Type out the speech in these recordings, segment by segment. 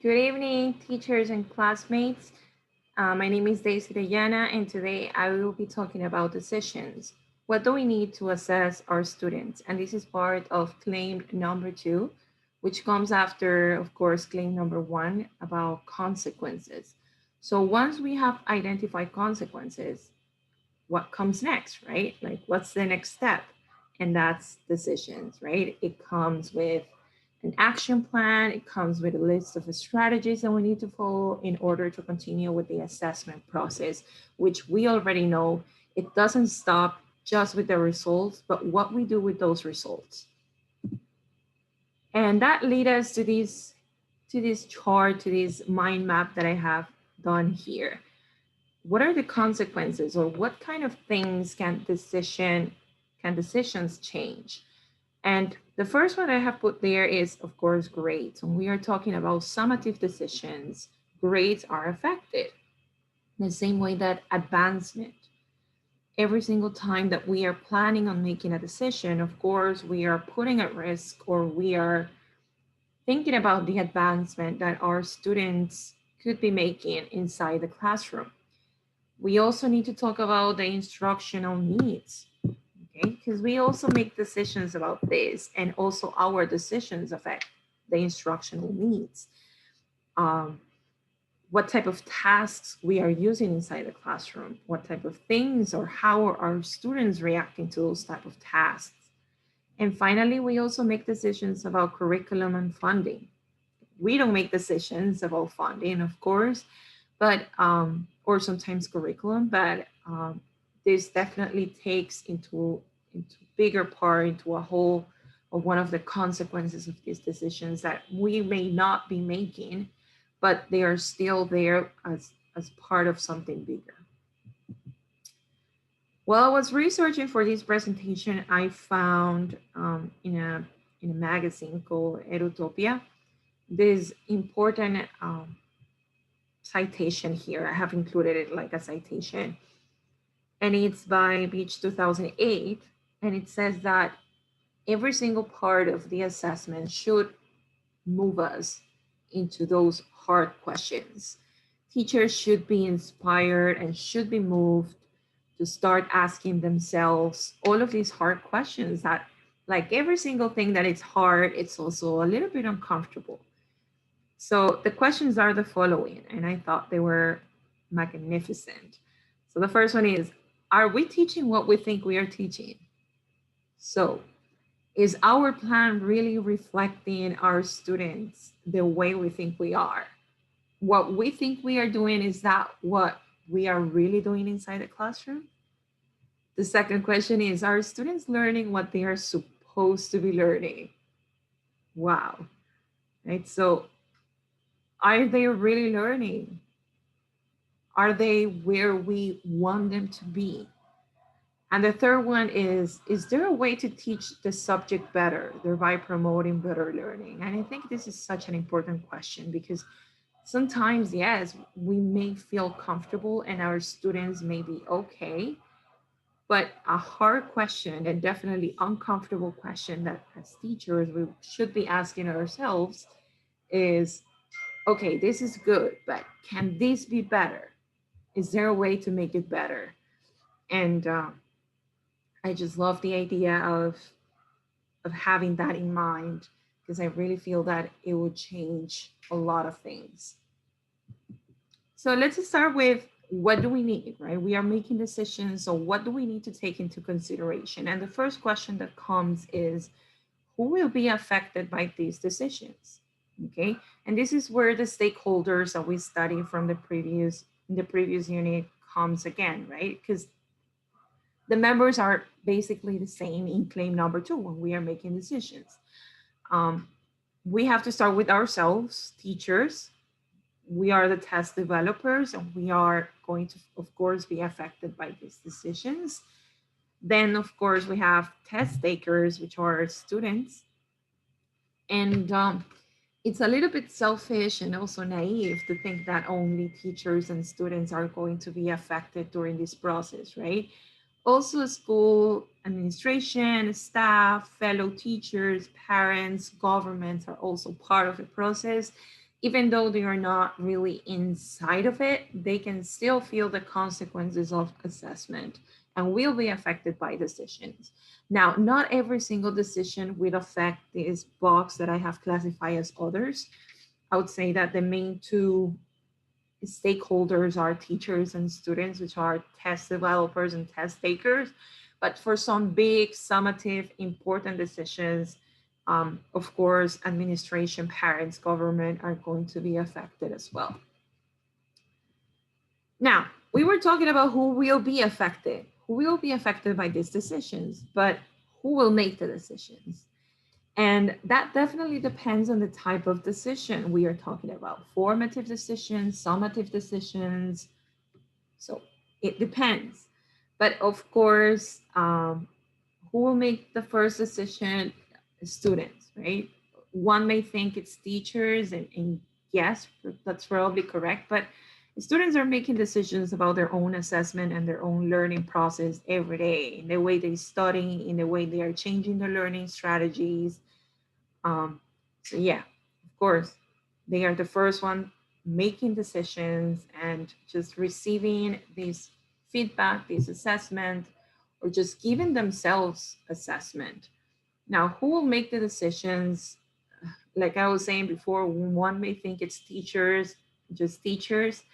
Good evening, teachers and classmates. My name is Daisy Dayana, and today I will be talking about decisions. What do we need to assess our students? And this is part of claim number two, which comes after, of course, claim number one about consequences. So once we have identified consequences, what comes next, right? Like, what's the next step? And that's decisions, right? It comes with an action plan, it comes with a list of strategies that we need to follow in order to continue with the assessment process, which we already know it doesn't stop just with the results, but what we do with those results. And that leads us to this chart, to this mind map that I have done here. What are the consequences, or what kind of things can decisions change? And the first one I have put there is, of course, grades. When we are talking about summative decisions, grades are affected the same way that advancement. Every single time that we are planning on making a decision, of course, we are putting at risk, or we are thinking about the advancement that our students could be making inside the classroom. We also need to talk about the instructional needs, okay? Because we also make decisions about this, and also our decisions affect the instructional needs. Um, what type of tasks we are using inside the classroom, what type of things, or how are our students reacting to those type of tasks. And finally, we also make decisions about curriculum and funding. We don't make decisions about funding, of course, but or sometimes curriculum, but this definitely takes into bigger part, into a whole of one of the consequences of these decisions that we may not be making, but they are still there as part of something bigger. While I was researching for this presentation, I found in a magazine called Edutopia this important citation here. I have included it like a citation, and it's by Beach 2008. And it says that every single part of the assessment should move us into those hard questions. Teachers should be inspired and should be moved to start asking themselves all of these hard questions that, like every single thing that it's hard, it's also a little bit uncomfortable. So the questions are the following, and I thought they were magnificent. So the first one is, are we teaching what we think we are teaching? So is our plan really reflecting our students the way we think we are? What we think we are doing, is that what we are really doing inside the classroom? The second question is, are students learning what they are supposed to be learning? Wow. Right? So are they really learning? Are they where we want them to be? And the third one is there a way to teach the subject better, thereby promoting better learning? And I think this is such an important question, because sometimes, yes, we may feel comfortable and our students may be okay, but a hard question, and definitely uncomfortable question that as teachers we should be asking ourselves is, okay, this is good, but can this be better? Is there a way to make it better? And I just love the idea of having that in mind, because I really feel that it would change a lot of things. So let's start with, what do we need, right? We are making decisions, so what do we need to take into consideration? And the first question that comes is, who will be affected by these decisions? Okay, and this is where the stakeholders that we studied from the previous unit comes again, right? Because the members are basically the same in claim number two when we are making decisions. Um, we have to start with ourselves, teachers. We are the test developers, and we are going to, of course, be affected by these decisions. Then, of course, we have test takers, which are students. And it's a little bit selfish and also naive to think that only teachers and students are going to be affected during this process, right? Also, school administration, staff, fellow teachers, parents, governments are also part of the process. even though they are not really inside of it, they can still feel the consequences of assessment and will be affected by decisions. Now, not every single decision will affect this box that I have classified as others. I would say that the main two stakeholders are teachers and students, which are test developers and test takers. But for some big, summative, important decisions, of course, administration, parents, government are going to be affected as well. Now, we were talking about who will be affected. Who will be affected by these decisions, but who will make the decisions? And that definitely depends on the type of decision we are talking about. Formative decisions, summative decisions. So it depends. But of course, who will make the first decision? Students, right? One may think it's teachers, and yes, that's probably correct. But students are making decisions about their own assessment and their own learning process every day, in the way they study, in the way they are changing their learning strategies. So yeah, of course, they are the first one making decisions and just receiving this feedback, this assessment, or just giving themselves assessment. Now, who will make the decisions? Like I was saying before, one may think it's teachers, just teachers,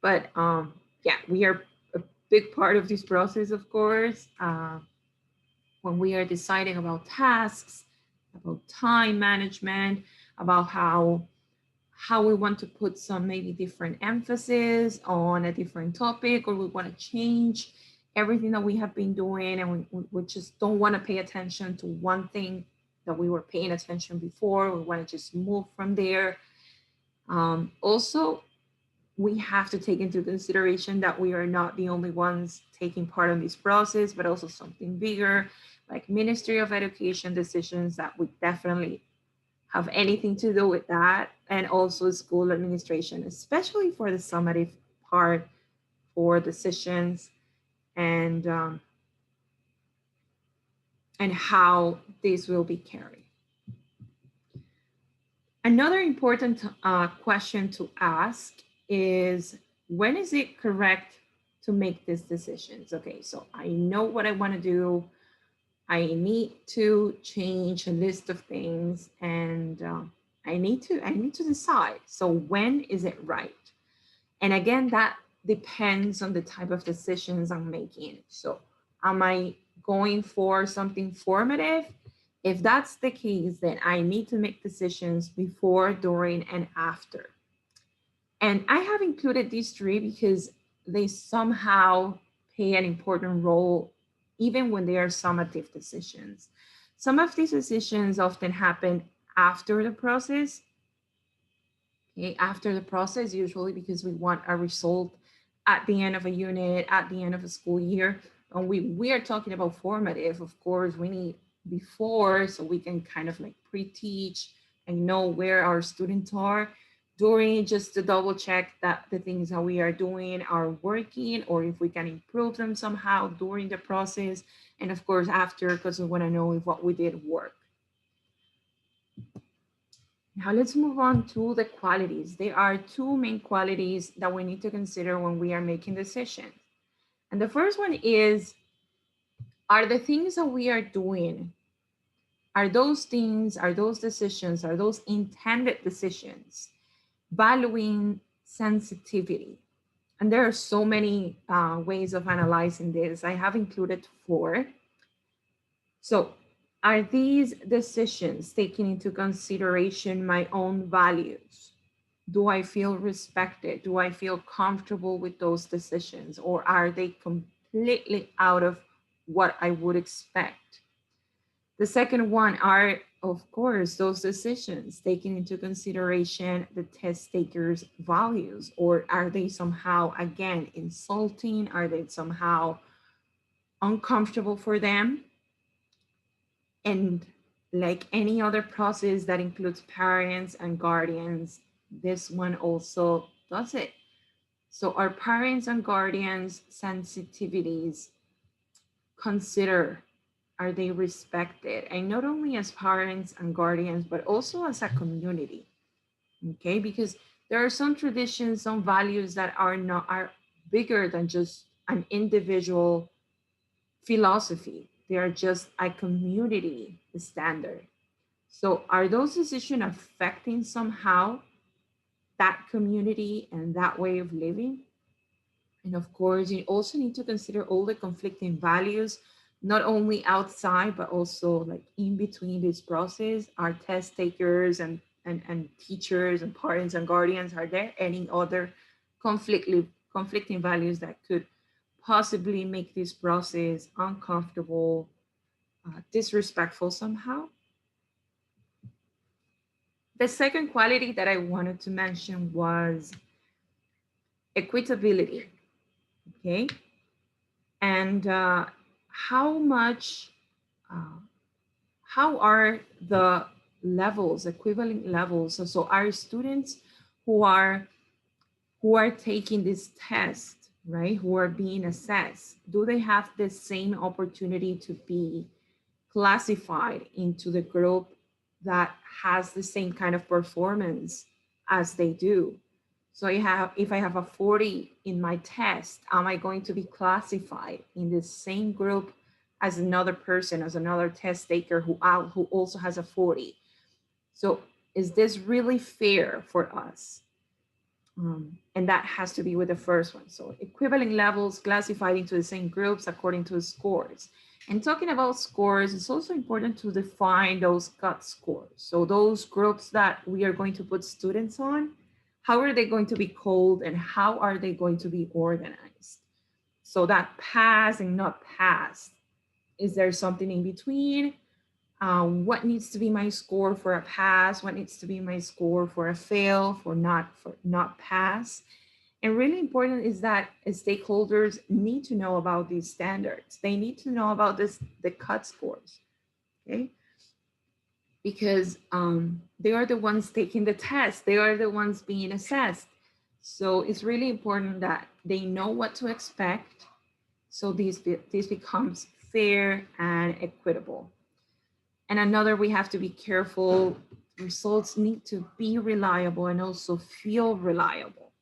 but yeah, we are a big part of this process, of course. When we are deciding about tasks, about time management, about how we want to put some maybe different emphasis on a different topic, or we want to change everything that we have been doing, and we just don't want to pay attention to one thing that we were paying attention before. We want to just move from there. Also, we have to take into consideration that we are not the only ones taking part in this process, but also something bigger, like Ministry of Education decisions that would definitely have anything to do with that, and also school administration, especially for the summative part for decisions and and how this will be carried. Another important question to ask is, when is it correct to make these decisions? Okay, so I know what I want to do. I need to change a list of things, and I need to decide. So when is it right? And again, that depends on the type of decisions I'm making. So am I going for something formative? If that's the case, then I need to make decisions before, during, and after. And I have included these three because they somehow play an important role even when they are summative decisions. Some of these decisions often happen after the process, okay, after the process, usually because we want a result at the end of a unit, at the end of a school year. And we are talking about formative, of course, we need before so we can kind of like pre-teach and know where our students are, during just to double check that the things that we are doing are working, or if we can improve them somehow during the process, and of course after, because we want to know if what we did worked. Now let's move on to the qualities. There are two main qualities that we need to consider when we are making decisions. And the first one is, are the things that we are doing, are those things, are those decisions, are those intended decisions valuing sensitivity? And there are so many ways of analyzing this. I have included four. So, are these decisions taking into consideration my own values? Do I feel respected? Do I feel comfortable with those decisions? Or are they completely out of what I would expect? The second one are, of course, those decisions taking into consideration the test takers' values, or are they somehow, again, insulting? Are they somehow uncomfortable for them? And like any other process that includes parents and guardians, this one also does it. So our parents and guardians' sensitivities consider, are they respected? And not only as parents and guardians, but also as a community. okay? Because there are some traditions, some values that are bigger than just an individual philosophy. They are just a community standard. So are those decisions affecting somehow that community and that way of living? And of course, you also need to consider all the conflicting values, not only outside, but also like in between this process. Are test takers and teachers and parents and guardians, are there any other conflicting values that could possibly make this process uncomfortable, disrespectful somehow? The second quality that I wanted to mention was equitability. Okay. And how much, uh, how are the levels, equivalent levels? So our students who are taking this test, right, who are being assessed, do they have the same opportunity to be classified into the group that has the same kind of performance as they do? So if I have a 40 in my test, am I going to be classified in the same group as another person, as another test taker who also has a 40? So is this really fair for us? And that has to be with the first one. So equivalent levels classified into the same groups according to the scores. And talking about scores, it's also important to define those cut scores. So those groups that we are going to put students on, how are they going to be called and how are they going to be organized? So that pass and not pass, is there something in between? What needs to be my score for a pass? What needs to be my score for a fail, for not pass? And really important is that stakeholders need to know about these standards. They need to know about the cut scores, okay? Because they are the ones taking the test. They are the ones being assessed. So it's really important that they know what to expect. So this becomes fair and equitable. And another, we have to be careful. Results need to be reliable and also feel reliable.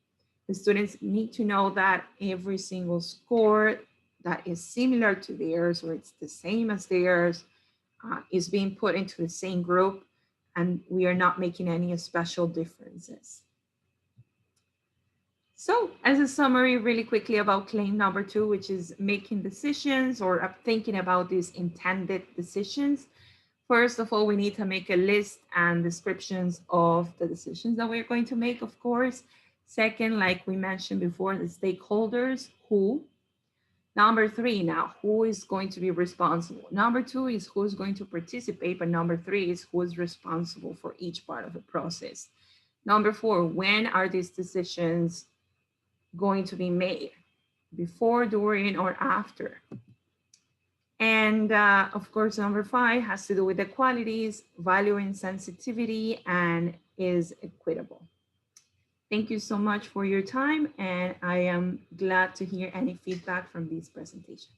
The students need to know that every single score that is similar to theirs or it's the same as theirs is being put into the same group, and we are not making any special differences. So as a summary really quickly about claim number 2, which is making decisions or thinking about these intended decisions. First of all, we need to make a list and descriptions of the decisions that we're going to make, of course. Second, like we mentioned before, the stakeholders, who. Number 3, now, who is going to be responsible? Number 2 is who's going to participate, but number 3 is who is responsible for each part of the process. Number 4, when are these decisions going to be made? Before, during, or after? And of course, number 5 has to do with the qualities, value and sensitivity, and is equitable. Thank you so much for your time, and I am glad to hear any feedback from this presentation.